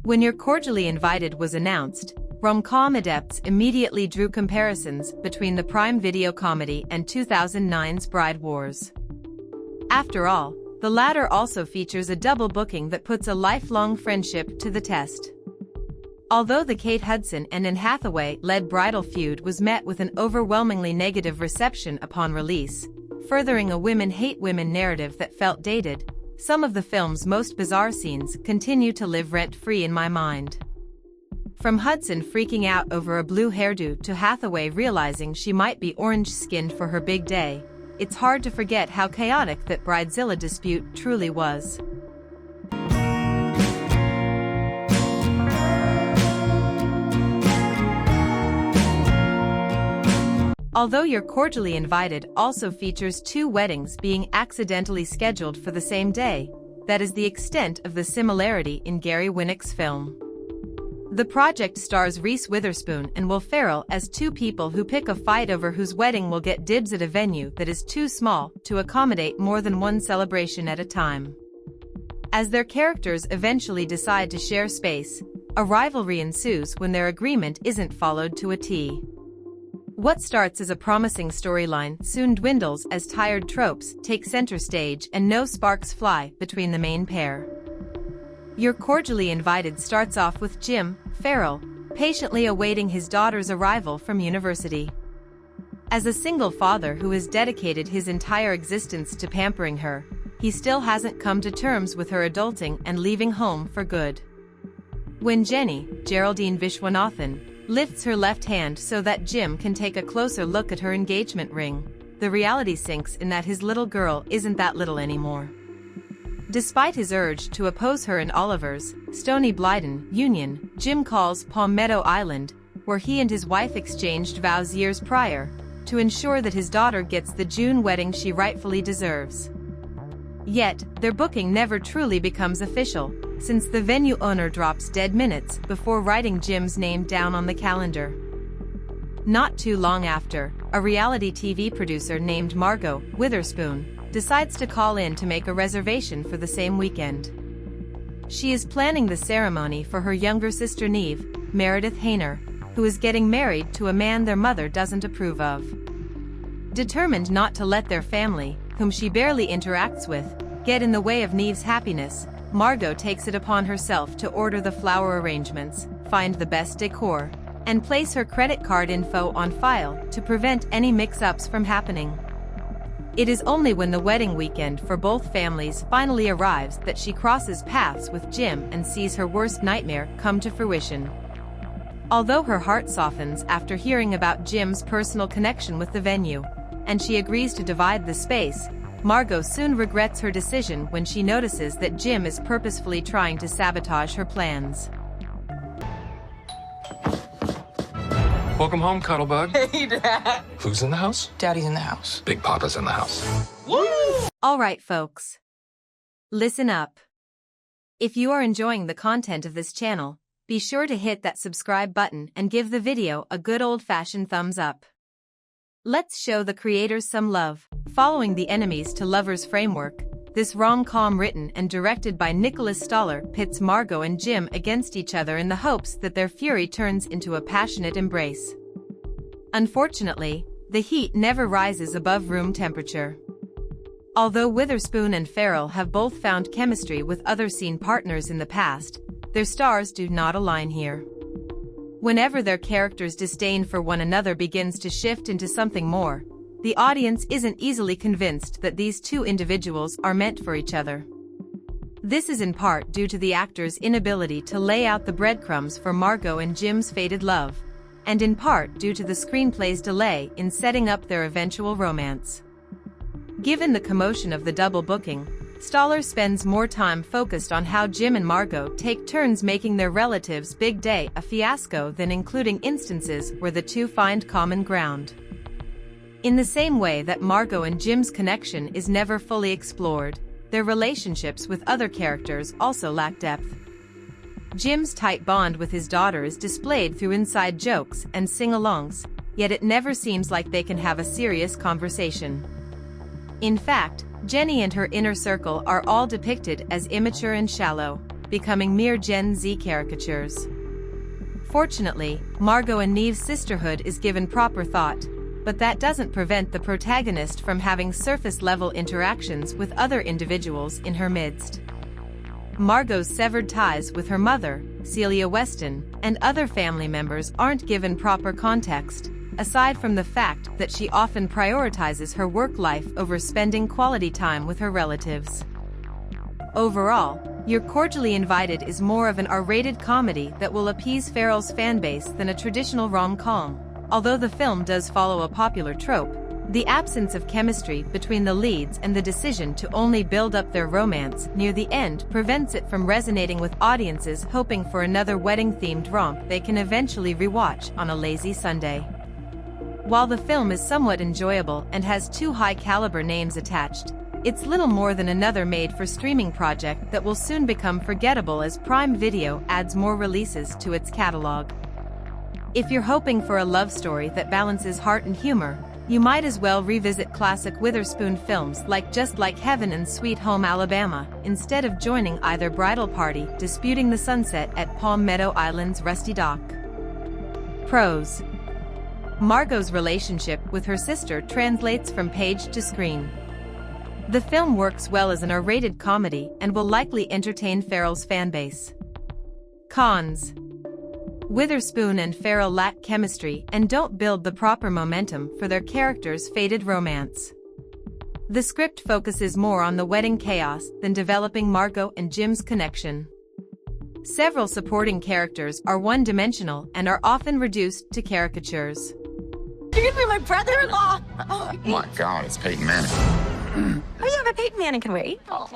When You're Cordially Invited was announced, rom-com adepts immediately drew comparisons between the Prime Video comedy and 2009's Bride Wars. After all, the latter also features a double booking that puts a lifelong friendship to the test. Although the Kate Hudson and Anne Hathaway-led bridal feud was met with an overwhelmingly negative reception upon release, furthering a women hate women narrative that felt dated, some of the film's most bizarre scenes continue to live rent-free in my mind. From Hudson freaking out over a blue hairdo to Hathaway realizing she might be orange-skinned for her big day, it's hard to forget how chaotic that Bridezilla dispute truly was. Although You're Cordially Invited also features two weddings being accidentally scheduled for the same day, that is the extent of the similarity in Gary Winnick's film. The project stars Reese Witherspoon and Will Ferrell as two people who pick a fight over whose wedding will get dibs at a venue that is too small to accommodate more than one celebration at a time. As their characters eventually decide to share space, a rivalry ensues when their agreement isn't followed to a T. What starts as a promising storyline soon dwindles as tired tropes take center stage and no sparks fly between the main pair. You're Cordially Invited starts off with Jim Ferrell patiently awaiting his daughter's arrival from university. As a single father who has dedicated his entire existence to pampering her, he still hasn't come to terms with her adulting and leaving home for good. When Jenny, Geraldine Vishwanathan, lifts her left hand so that Jim can take a closer look at her engagement ring, the reality sinks in that his little girl isn't that little anymore. Despite his urge to oppose her in Oliver's Stony Blyden union, Jim calls Palmetto Island, where he and his wife exchanged vows years prior, to ensure that his daughter gets the June wedding she rightfully deserves. Yet, their booking never truly becomes official, since the venue owner drops dead minutes before writing Jim's name down on the calendar. Not too long after, a reality TV producer named Margot Witherspoon decides to call in to make a reservation for the same weekend. She is planning the ceremony for her younger sister Neve, Meredith Hayner, who is getting married to a man their mother doesn't approve of. Determined not to let their family, whom she barely interacts with, get in the way of Neve's happiness, Margot takes it upon herself to order the flower arrangements, find the best decor, and place her credit card info on file to prevent any mix-ups from happening. It is only when the wedding weekend for both families finally arrives that she crosses paths with Jim and sees her worst nightmare come to fruition. Although her heart softens after hearing about Jim's personal connection with the venue, and she agrees to divide the space, Margot soon regrets her decision when she notices that Jim is purposefully trying to sabotage her plans. Welcome home, Cuddlebug. Hey, Dad. Who's in the house? Daddy's in the house. Big Papa's in the house. Woo! All right, folks. Listen up. If you are enjoying the content of this channel, be sure to hit that subscribe button and give the video a good old-fashioned thumbs up. Let's show the creators some love. Following the enemies to lovers framework, this rom-com written and directed by Nicholas Stoller pits Margot and Jim against each other in the hopes that their fury turns into a passionate embrace. Unfortunately, the heat never rises above room temperature. Although Witherspoon and Ferrell have both found chemistry with other scene partners in the past, their stars do not align here. Whenever their characters' disdain for one another begins to shift into something more, the audience isn't easily convinced that these two individuals are meant for each other. This is in part due to the actors' inability to lay out the breadcrumbs for Margot and Jim's fated love, and in part due to the screenplay's delay in setting up their eventual romance. Given the commotion of the double booking, Stoller spends more time focused on how Jim and Margot take turns making their relatives' big day a fiasco than including instances where the two find common ground. In the same way that Margot and Jim's connection is never fully explored, their relationships with other characters also lack depth. Jim's tight bond with his daughter is displayed through inside jokes and sing-alongs, yet it never seems like they can have a serious conversation. In fact, Jenny and her inner circle are all depicted as immature and shallow, becoming mere Gen Z caricatures. Fortunately, Margot and Neve's sisterhood is given proper thought, but that doesn't prevent the protagonist from having surface-level interactions with other individuals in her midst. Margot's severed ties with her mother, Celia Weston, and other family members aren't given proper context, aside from the fact that she often prioritizes her work life over spending quality time with her relatives. Overall, You're Cordially Invited is more of an R-rated comedy that will appease Ferrell's fanbase than a traditional rom-com. Although the film does follow a popular trope, the absence of chemistry between the leads and the decision to only build up their romance near the end prevents it from resonating with audiences hoping for another wedding-themed romp they can eventually rewatch on a lazy Sunday. While the film is somewhat enjoyable and has two high-caliber names attached, it's little more than another made-for-streaming project that will soon become forgettable as Prime Video adds more releases to its catalog. If you're hoping for a love story that balances heart and humor, you might as well revisit classic Witherspoon films like Just Like Heaven and Sweet Home Alabama, instead of joining either bridal party disputing the sunset at Palm Meadow Island's Rusty Dock. Pros: Margot's relationship with her sister translates from page to screen. The film works well as an R-rated comedy and will likely entertain Ferrell's fanbase. Cons: Witherspoon and Ferrell lack chemistry and don't build the proper momentum for their characters' fated romance. The script focuses more on the wedding chaos than developing Margot and Jim's connection. Several supporting characters are one-dimensional and are often reduced to caricatures. You're gonna be my brother-in-law! Oh my God, it's Peyton Manning. Oh yeah, but Peyton Manning can wait. Oh.